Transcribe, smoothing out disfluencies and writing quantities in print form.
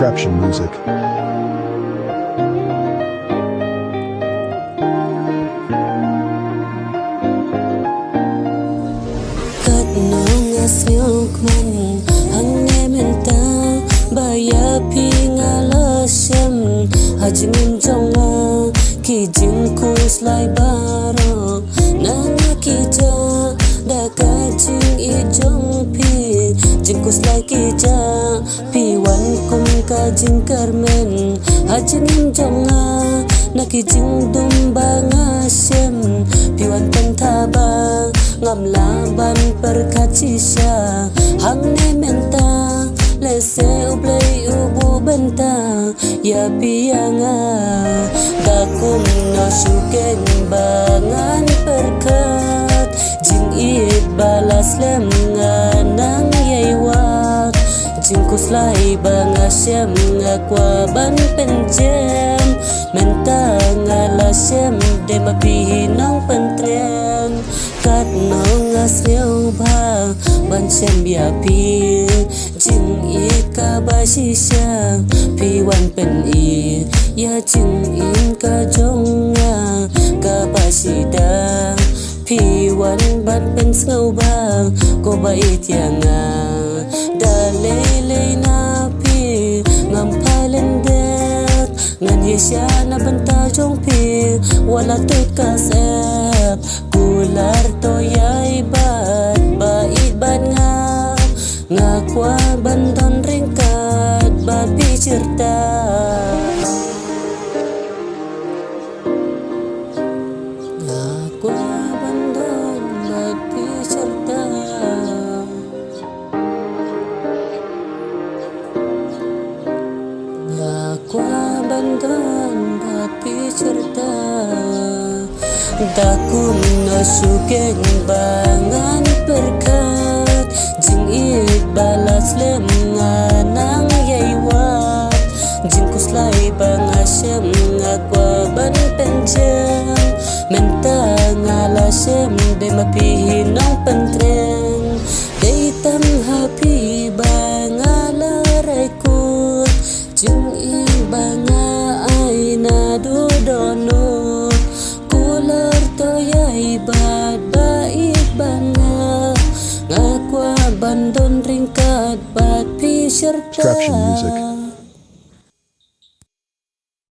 Traption music. Cất nong asio kman hang nemen ta baya pinga la shem hajingin jonga ki jing ko slai baro nanga ki ja da ka jing I jong pi jing ko slai ki ja pi wan kum ka jing karmen hajingin jonga na ki jing dum banga shem pi wan tan tha ba ngam laban perkacisa hang ne menta lese ublei ubu benta ya pianga dakum no syuken bangan perkat jing it balas lem nganang yaiwat jing kuslai banga syem ngakwa ban pencem menta ngala syem de mapi nang pentrem kat nong asreu ba ban sem bia pi jing I ka ba shisha pi wan pen I ya jing in ka jonga ka ba sida pi wan ban pen ngau ba ko ba itianga da le na pi ngam palen det ngan yesha na banta jong pi wala tut ka sep kular to yai bat bait ban ngakwa banton ringkat babi cerita ngakwa banton babi cerita ngakwa banton babi cerita dakum no syuken bangan perkat jing it balas lem nganang yaiwat jing kuslai banga syem ngakwa ban pencem menta ngala syem de mapi nong pentreng de tam happy banga larekut jing I banga aina do dono kular to yai bad bait banga ngakwa bandon ringkat bat pi serta Traption music.